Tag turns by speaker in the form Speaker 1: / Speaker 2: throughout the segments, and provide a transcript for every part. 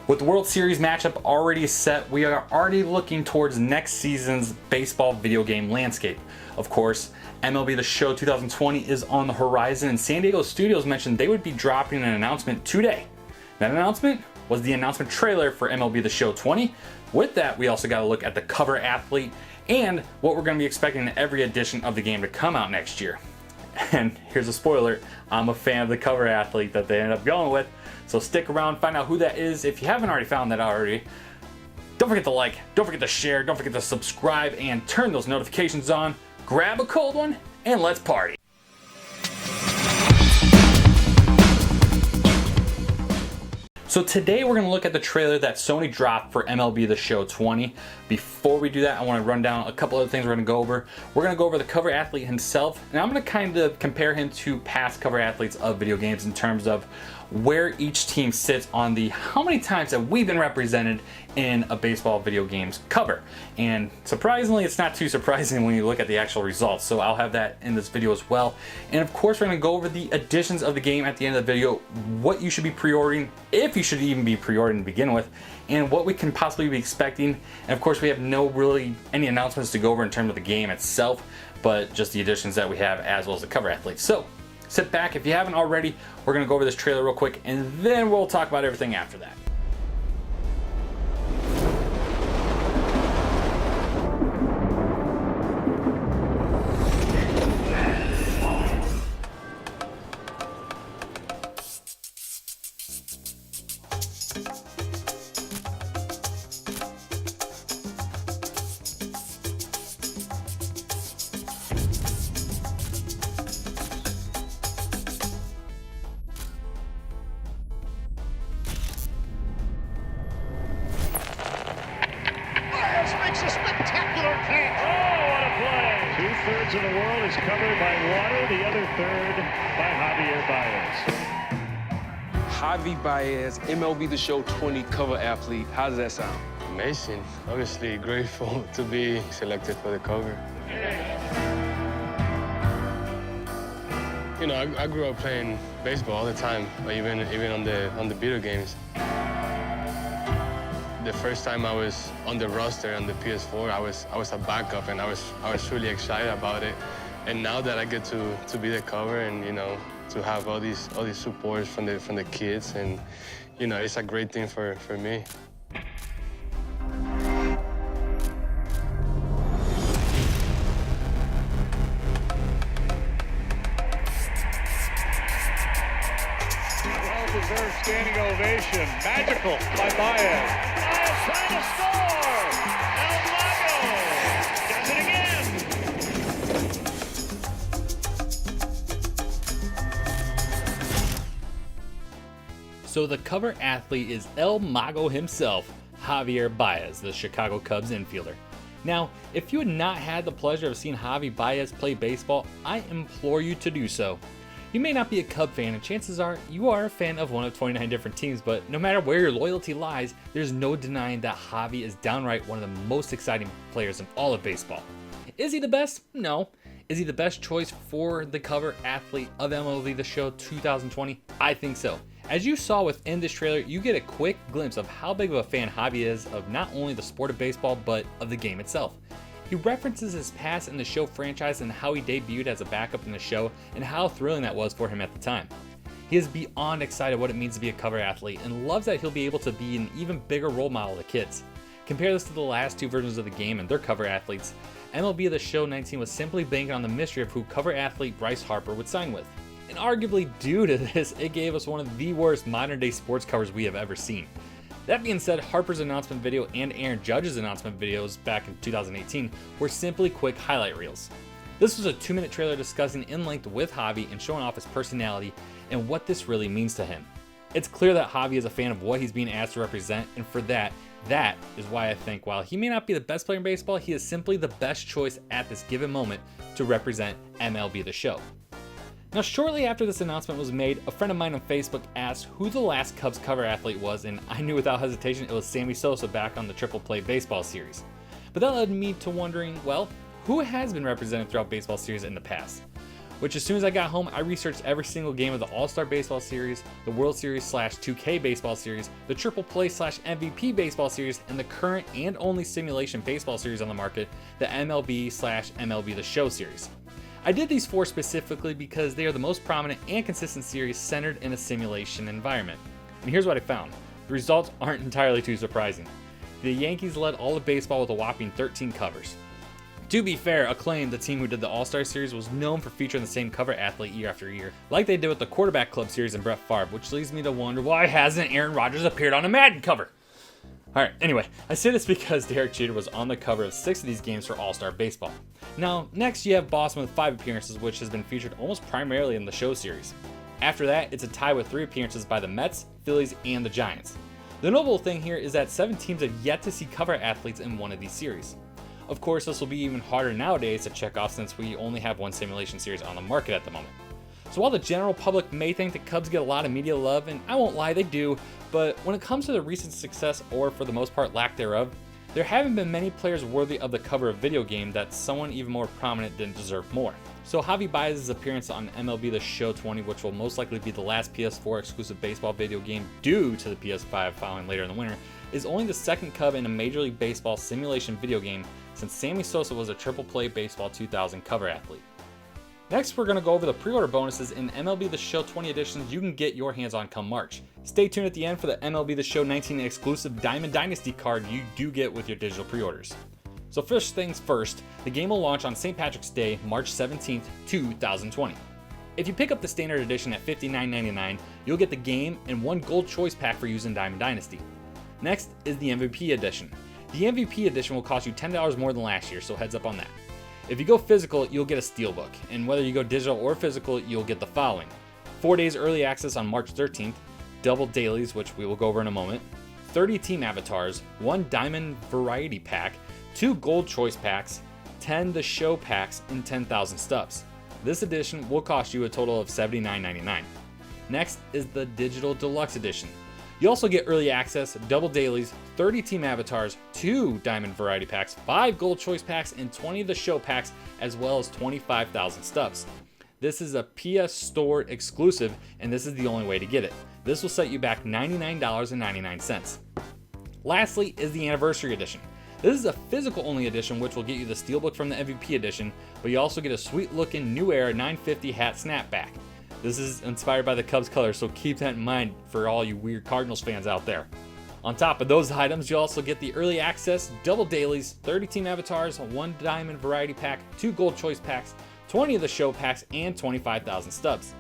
Speaker 1: With the World Series matchup already set, we are already looking towards next season's baseball video game landscape. Of course, MLB The Show 2020 is on the horizon, and San Diego Studios mentioned they would be dropping an announcement today. That announcement was the announcement trailer for MLB The Show 20. With that, we also got to look at the cover athlete and what we're going to be expecting in every edition of the game to come out next year. And here's a spoiler, I'm a fan of the cover athlete that they ended up going with. So stick around, find out who that is. If you haven't already found that already, don't forget to like, don't forget to share, don't forget to subscribe, and turn those notifications on. Grab a cold one, and let's party. So today we're going to look at the trailer that Sony dropped for MLB The Show 20. Before we do that, I want to run down a couple other things we're going to go over. We're going to go over the cover athlete himself, and I'm going to kind of compare him to past cover athletes of video games in terms of where each team sits on the how many times have we been represented in a baseball video games cover. And surprisingly, it's not too surprising when you look at the actual results, so I'll have that in this video as well. And of course, we're going to go over the additions of the game at the end of the video, what you should be pre-ordering, if you should even be pre-ordering to begin with, and what we can possibly be expecting. And of course, we have no really any announcements to go over in terms of the game itself, but just the additions that we have as well as the cover athletes. So sit back, if you haven't already, we're going to go over this trailer real quick, and then we'll talk about everything after that.
Speaker 2: Makes a spectacular catch.
Speaker 3: Oh, what a play! Two-thirds of the world is covered by water, the other third by Javier Baez.
Speaker 4: Javi Baez, MLB The Show 20 cover athlete. How does that sound?
Speaker 5: Amazing. Obviously grateful to be selected for the cover. You know, I grew up playing baseball all the time, even on the video games. The first time I was on the roster on the PS4, I was a backup, and I was really excited about it. And now that I get to be the cover, and you know, to have all these supports from the kids, and you know, it's a great thing for me.
Speaker 3: Well-deserved standing ovation. Magical by Baez. Trying to score! El Mago does it again!
Speaker 1: So the cover athlete is El Mago himself, Javier Baez, the Chicago Cubs infielder. Now, if you had not had the pleasure of seeing Javi Baez play baseball, I implore you to do so. You may not be a Cub fan, and chances are you are a fan of one of 29 different teams, but no matter where your loyalty lies, there's no denying that Javi is downright one of the most exciting players in all of baseball. Is he the best? No. Is he the best choice for the cover athlete of MLB The Show 2020? I think so. As you saw within this trailer, you get a quick glimpse of how big of a fan Javi is of not only the sport of baseball, but of the game itself. He references his past in the show franchise and how he debuted as a backup in the show and how thrilling that was for him at the time. He is beyond excited what it means to be a cover athlete and loves that he'll be able to be an even bigger role model to kids. Compare this to the last two versions of the game and their cover athletes. MLB The Show 19 was simply banking on the mystery of who cover athlete Bryce Harper would sign with. And arguably due to this, it gave us one of the worst modern day sports covers we have ever seen. That being said, Harper's announcement video and Aaron Judge's announcement videos back in 2018 were simply quick highlight reels. This was a 2-minute trailer discussing in length with Javi and showing off his personality and what this really means to him. It's clear that Javi is a fan of what he's being asked to represent, and for that is why I think while he may not be the best player in baseball, he is simply the best choice at this given moment to represent MLB The Show. Now, shortly after this announcement was made, a friend of mine on Facebook asked who the last Cubs cover athlete was, and I knew without hesitation it was Sammy Sosa back on the Triple Play Baseball series. But that led me to wondering, well, who has been represented throughout baseball series in the past? which as soon as I got home, I researched every single game of the All-Star Baseball Series, the World Series / 2K Baseball Series, the Triple Play / MVP Baseball Series, and the current and only simulation baseball series on the market, the MLB / MLB The Show series. I did these 4 specifically because they are the most prominent and consistent series centered in a simulation environment. And here's what I found. The results aren't entirely too surprising. The Yankees led all of baseball with a whopping 13 covers. To be fair, Acclaim, the team who did the All-Star Series, was known for featuring the same cover athlete year after year, like they did with the Quarterback Club Series and Brett Favre, which leads me to wonder why hasn't Aaron Rodgers appeared on a Madden cover? Alright, anyway, I say this because Derek Jeter was on the cover of 6 of these games for All-Star Baseball. Now, next you have Boston with 5 appearances, which has been featured almost primarily in the show series. After that, it's a tie with 3 appearances by the Mets, Phillies, and the Giants. The notable thing here is that 7 teams have yet to see cover athletes in one of these series. Of course, this will be even harder nowadays to check off since we only have one simulation series on the market at the moment. So while the general public may think the Cubs get a lot of media love, and I won't lie, they do, but when it comes to the recent success, or for the most part lack thereof, there haven't been many players worthy of the cover of video game that someone even more prominent didn't deserve more. So Javy Baez's appearance on MLB The Show 20, which will most likely be the last PS4 exclusive baseball video game due to the PS5 following later in the winter, is only the second Cub in a Major League Baseball simulation video game since Sammy Sosa was a Triple Play Baseball 2000 cover athlete. Next, we're going to go over the pre-order bonuses in MLB The Show 20 editions you can get your hands on come March. Stay tuned at the end for the MLB The Show 19 exclusive Diamond Dynasty card you do get with your digital pre-orders. So first things first, the game will launch on St. Patrick's Day, March 17th, 2020. If you pick up the standard edition at $59.99, you'll get the game and 1 gold choice pack for using Diamond Dynasty. Next is the MVP edition. The MVP edition will cost you $10 more than last year, so heads up on that. If you go physical, you'll get a steelbook, and whether you go digital or physical, you'll get the following: 4 days early access on March 13th, double dailies, which we will go over in a moment, 30 team avatars, 1 diamond variety pack, 2 gold choice packs, 10 The Show packs, and 10,000 stubs. This edition will cost you a total of $79.99. Next is the Digital Deluxe Edition. You also get early access, double dailies, 30 team avatars, 2 diamond variety packs, 5 gold choice packs, and 20 The Show packs, as well as 25,000 stubs. This is a PS Store exclusive, and this is the only way to get it. This will set you back $99.99. Lastly is the Anniversary Edition. This is a physical only edition which will get you the steelbook from the MVP edition, but you also get a sweet looking New Era 950 hat snapback. This is inspired by the Cubs colors, so keep that in mind for all you weird Cardinals fans out there. On top of those items, you also get the early access, double dailies, 30 team avatars, 1 diamond variety pack, 2 gold choice packs, 20 of the show packs, and 25,000 stubs.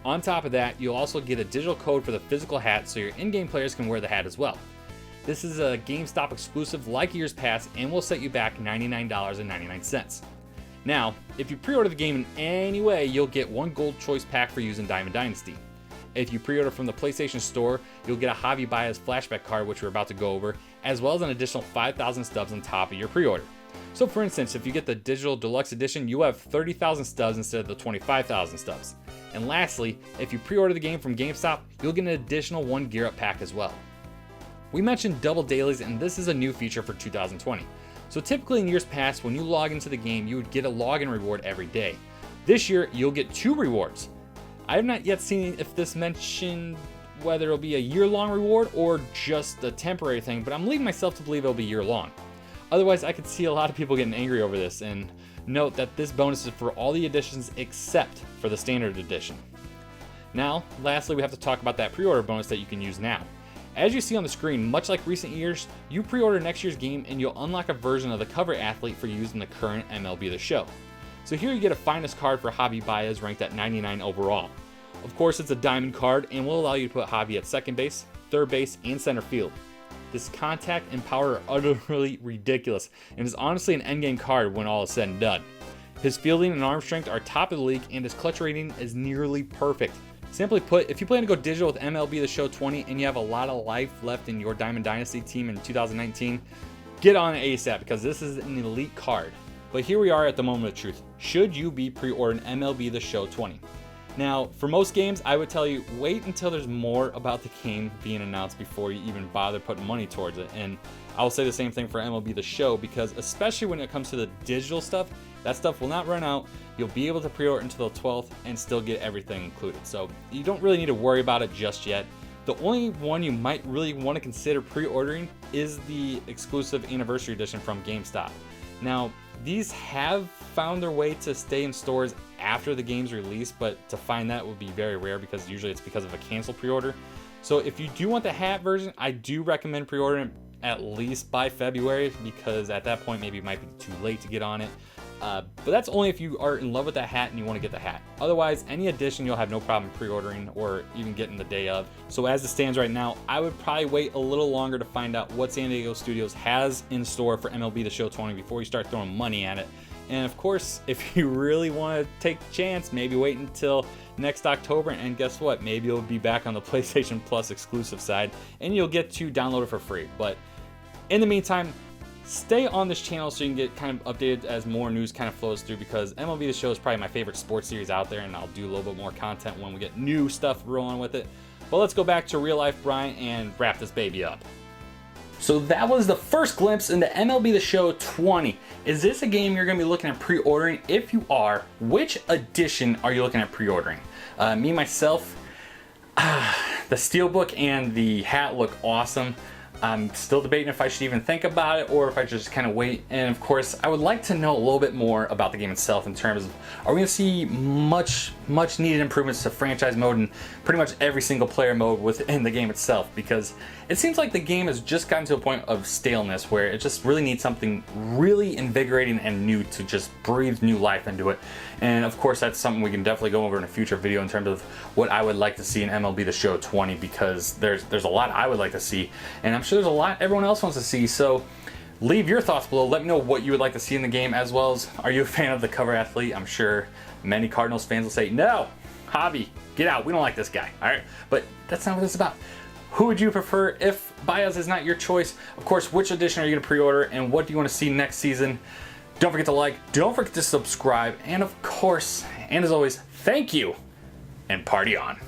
Speaker 1: On top of that, you'll also get a digital code for the physical hat so your in-game players can wear the hat as well. This is a GameStop exclusive like years past and will set you back $99.99. Now, if you pre-order the game in any way, you'll get 1 gold choice pack for using Diamond Dynasty. If you pre-order from the PlayStation Store, you'll get a Javy Baez flashback card, which we're about to go over, as well as an additional 5,000 stubs on top of your pre-order. So for instance, if you get the Digital Deluxe Edition, you have 30,000 stubs instead of the 25,000 stubs. And lastly, if you pre-order the game from GameStop, you'll get an additional 1 Gear Up pack as well. We mentioned double dailies, and this is a new feature for 2020. So typically in years past, when you log into the game, you would get a login reward every day. This year, you'll get 2 rewards. I have not yet seen if this mentioned whether it'll be a year-long reward or just a temporary thing, but I'm leading myself to believe it'll be year-long. Otherwise, I could see a lot of people getting angry over this, and note that this bonus is for all the editions except for the standard edition. Now, lastly, we have to talk about that pre-order bonus that you can use now. As you see on the screen, much like recent years, you pre-order next year's game and you'll unlock a version of the cover athlete for use in the current MLB The Show. So here you get a finest card for Javy Baez ranked at 99 overall. Of course, it's a diamond card and will allow you to put Javy at second base, third base, and center field. This contact and power are utterly ridiculous and is honestly an endgame card when all is said and done. His fielding and arm strength are top of the league and his clutch rating is nearly perfect. Simply put, if you plan to go digital with MLB The Show 20 and you have a lot of life left in your Diamond Dynasty team in 2019, get on it ASAP because this is an elite card. But here we are at the moment of truth. Should you be pre-ordering MLB The Show 20? Now, for most games, I would tell you, wait until there's more about the game being announced before you even bother putting money towards it. And I'll say the same thing for MLB The Show because especially when it comes to the digital stuff, That stuff will not run out. You'll be able to pre-order until the 12th and still get everything included. So you don't really need to worry about it just yet. The only one you might really want to consider pre-ordering is the exclusive anniversary edition from GameStop. Now, these have found their way to stay in stores after the game's release, but to find that would be very rare because usually it's because of a canceled pre-order. So if you do want the hat version, I do recommend pre-ordering at least by February, because at that point maybe it might be too late to get on it. But that's only if you are in love with that hat and you want to get the hat. Otherwise, any edition you'll have no problem pre-ordering or even getting the day of. So as it stands right now, I would probably wait a little longer to find out what San Diego Studios has in store for MLB The Show 20 before you start throwing money at it. And of course, if you really want to take the chance, maybe wait until next October, and guess what? Maybe it'll be back on the PlayStation Plus exclusive side and you'll get to download it for free. But in the meantime, stay on this channel so you can get kind of updated as more news kind of flows through, because MLB The Show is probably my favorite sports series out there, and I'll do a little bit more content when we get new stuff rolling with it. But let's go back to real life Brian and wrap this baby up. So that was the first glimpse into MLB The Show 20. Is this a game you're going to be looking at pre-ordering? If you are, which edition are you looking at pre-ordering? Me, myself, the Steelbook and the hat look awesome. I'm still debating if I should even think about it or if I just kind of wait. And of course, I would like to know a little bit more about the game itself in terms of, are we going to see much needed improvements to franchise mode and pretty much every single player mode within the game itself? Because it seems like the game has just gotten to a point of staleness where it just really needs something really invigorating and new to just breathe new life into it. And of course, that's something we can definitely go over in a future video in terms of what I would like to see in MLB The Show 20, because there's a lot I would like to see, and I'm sure there's a lot everyone else wants to see. So leave your thoughts below. Let me know what you would like to see in the game, as well as, are you a fan of the cover athlete? I'm sure many Cardinals fans will say, no, Javi, get out, we don't like this guy. All right, but that's not what it's about. Who would you prefer if Baez is not your choice? Of course, which edition are you going to pre-order, and what do you want to see next season? Don't forget to like, don't forget to subscribe, and of course, and as always, thank you, and party on.